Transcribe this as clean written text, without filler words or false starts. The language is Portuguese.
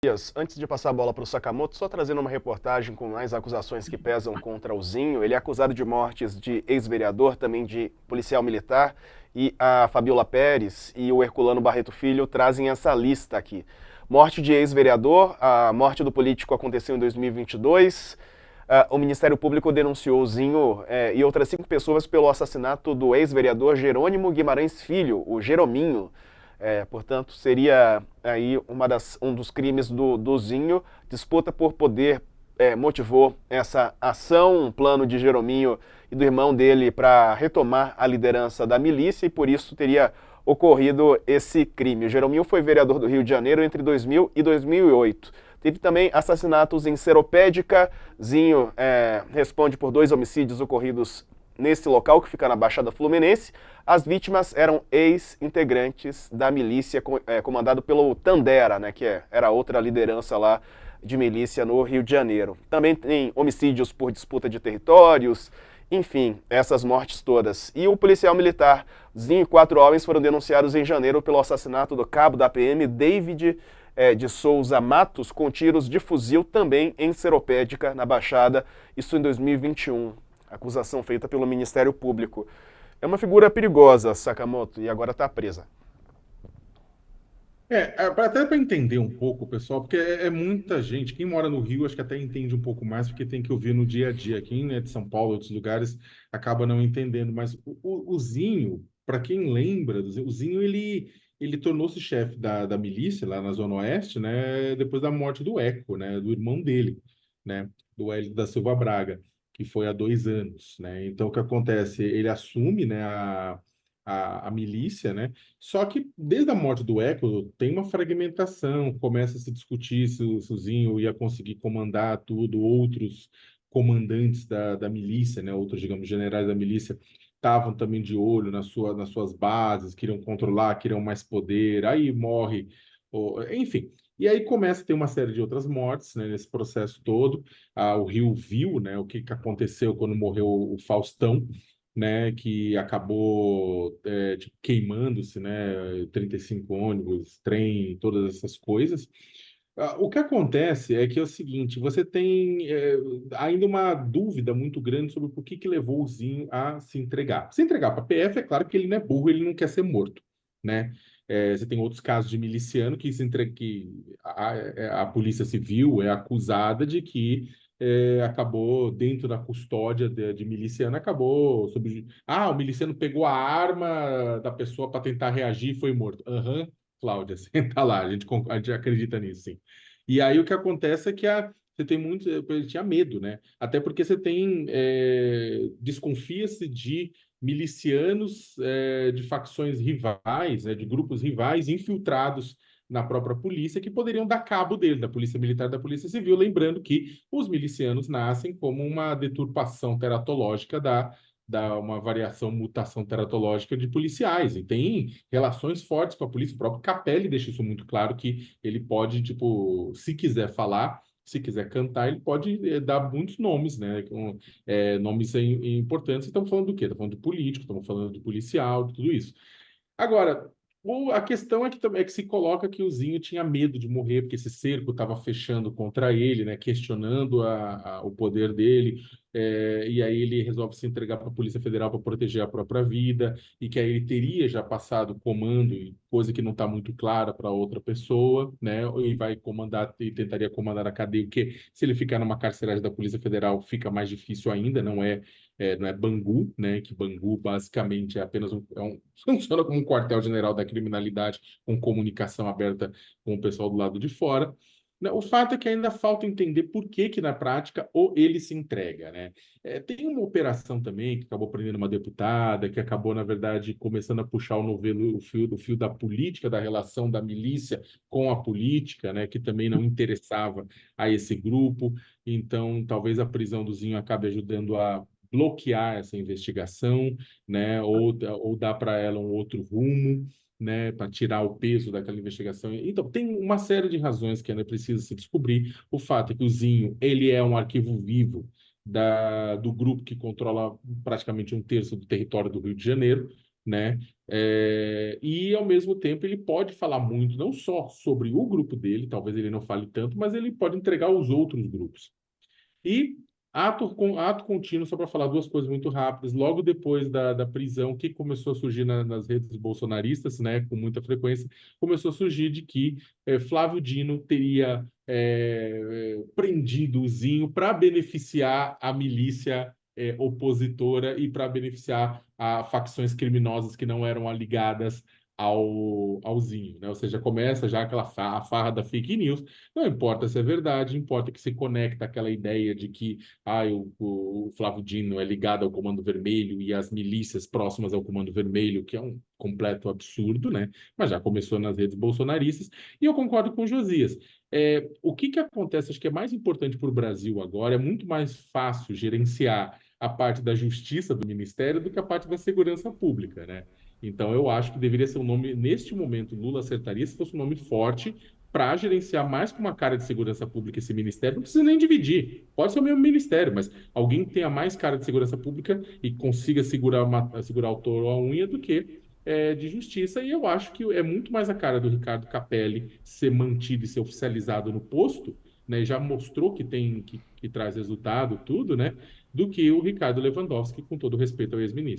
Dias, antes de passar a bola para o Sakamoto, só trazendo uma reportagem com mais acusações que pesam contra o Zinho. Ele é acusado de mortes de ex-vereador, também de policial militar, e a Fabiola Pérez e o Herculano Barreto Filho trazem essa lista aqui. Morte de ex-vereador, a morte do político aconteceu em 2022. O Ministério Público denunciou o Zinho e outras 5 pessoas pelo assassinato do ex-vereador Jerônimo Guimarães Filho, o Jerominho. Portanto, seria aí um dos crimes do Zinho. Disputa por poder motivou essa ação, um plano de Jerominho e do irmão dele para retomar a liderança da milícia e por isso teria ocorrido esse crime. O Jerominho foi vereador do Rio de Janeiro entre 2000 e 2008. Teve também assassinatos em Seropédica. Zinho responde por 2 homicídios ocorridos nesse local, que fica na Baixada Fluminense. As vítimas eram ex-integrantes da milícia comandado pelo Tandera, né, que era outra liderança lá de milícia no Rio de Janeiro. Também tem homicídios por disputa de territórios, enfim, essas mortes todas. E o policial militar Zinho e 4 homens foram denunciados em janeiro pelo assassinato do cabo da PM, David de Souza Matos, com tiros de fuzil também em Seropédica, na Baixada, isso em 2021. Acusação feita pelo Ministério Público. É uma figura perigosa, Sakamoto, e agora está presa. Até para entender um pouco, pessoal, porque é muita gente. Quem mora no Rio, acho que até entende um pouco mais, porque tem que ouvir no dia a dia. Quem é de São Paulo, outros lugares, acaba não entendendo. Mas o Zinho, para quem lembra, o Zinho, ele tornou-se chefe da milícia lá na Zona Oeste, né, depois da morte do Eco, né, do irmão dele, né, do Hélio da Silva Braga, que foi há 2 anos, né. Então, o que acontece? Ele assume, né, a milícia, né? Só que desde a morte do Eco tem uma fragmentação, começa a se discutir se o Zinho ia conseguir comandar tudo, outros comandantes da milícia, né? Outros, digamos, generais da milícia estavam também de olho nas suas bases, queriam controlar, queriam mais poder, aí morre, enfim. E aí começa a ter uma série de outras mortes, né, nesse processo todo. O Rio viu, né, o que aconteceu quando morreu o Faustão, né, que acabou tipo, queimando-se, né, 35 ônibus, trem, todas essas coisas. O que acontece é que é o seguinte, você tem ainda uma dúvida muito grande sobre por que levou o Zinho a se entregar. Se entregar para a PF, é claro que ele não é burro, ele não quer ser morto, né? Você tem outros casos de miliciano que a Polícia Civil é acusada de que acabou dentro da custódia de miliciano, acabou o miliciano pegou a arma da pessoa para tentar reagir e foi morto. Aham, Cláudia, senta lá, a gente acredita nisso, sim. E aí o que acontece é que você tem muito, ele tinha medo, né? Até porque você tem, desconfia-se de milicianos de facções rivais, né, de grupos rivais infiltrados na própria polícia que poderiam dar cabo dele, da polícia militar, da polícia civil, lembrando que os milicianos nascem como uma deturpação teratológica da uma variação, mutação teratológica de policiais, e tem relações fortes com a polícia. O próprio Capelli deixa isso muito claro, que ele pode, tipo, se quiser falar, se quiser cantar, ele pode dar muitos nomes, né? Nomes importantes. Estamos falando do quê? Estamos falando de político, estamos falando de policial, de tudo isso. Agora, a questão é que se coloca que o Zinho tinha medo de morrer, porque esse cerco estava fechando contra ele, né, questionando o poder dele, e aí ele resolve se entregar para a Polícia Federal para proteger a própria vida, e que aí ele teria já passado o comando, coisa que não está muito clara para outra pessoa, né, e vai comandar, e tentaria comandar a cadeia, porque se ele ficar numa carceragem da Polícia Federal fica mais difícil ainda, não é Bangu, né? Que Bangu basicamente é apenas funciona como um quartel-general da criminalidade com comunicação aberta com o pessoal do lado de fora. Né, o fato é que ainda falta entender por que na prática ou ele se entrega, né? Tem uma operação também que acabou prendendo uma deputada, que acabou, na verdade, começando a puxar o novelo, o fio da política, da relação da milícia com a política, né? Que também não interessava a esse grupo. Então, talvez a prisão do Zinho acabe ajudando a bloquear essa investigação, né, ou dar para ela um outro rumo, né, para tirar o peso daquela investigação. Então, tem uma série de razões que ainda precisa se descobrir. O fato é que o Zinho, ele é um arquivo vivo do grupo que controla praticamente 1/3 do território do Rio de Janeiro, né? E ao mesmo tempo ele pode falar muito, não só sobre o grupo dele, talvez ele não fale tanto, mas ele pode entregar aos outros grupos. E ato contínuo, só para falar duas coisas muito rápidas, logo depois da prisão, que começou a surgir nas redes bolsonaristas, né, com muita frequência, começou a surgir de que Flávio Dino teria prendido o Zinho para beneficiar a milícia opositora e para beneficiar a facções criminosas que não eram ligadas ao Zinho, né? Ou seja, começa já aquela a farra da fake news. Não importa se é verdade, importa que se conecta aquela ideia de que o Flávio Dino é ligado ao Comando Vermelho e as milícias próximas ao Comando Vermelho, que é um completo absurdo, né? Mas já começou nas redes bolsonaristas. E eu concordo com o Josias. O que acontece, acho que é mais importante para o Brasil agora, é muito mais fácil gerenciar a parte da justiça do Ministério do que a parte da segurança pública, né? Então, eu acho que deveria ser um nome, neste momento, Lula acertaria se fosse um nome forte para gerenciar mais com uma cara de segurança pública esse ministério. Não precisa nem dividir, pode ser o mesmo ministério, mas alguém que tenha mais cara de segurança pública e consiga segurar o touro à unha do que de justiça. E eu acho que é muito mais a cara do Ricardo Capelli ser mantido e ser oficializado no posto, né? Já mostrou que tem que traz resultado, tudo, né? Do que o Ricardo Lewandowski, com todo respeito ao ex-ministro.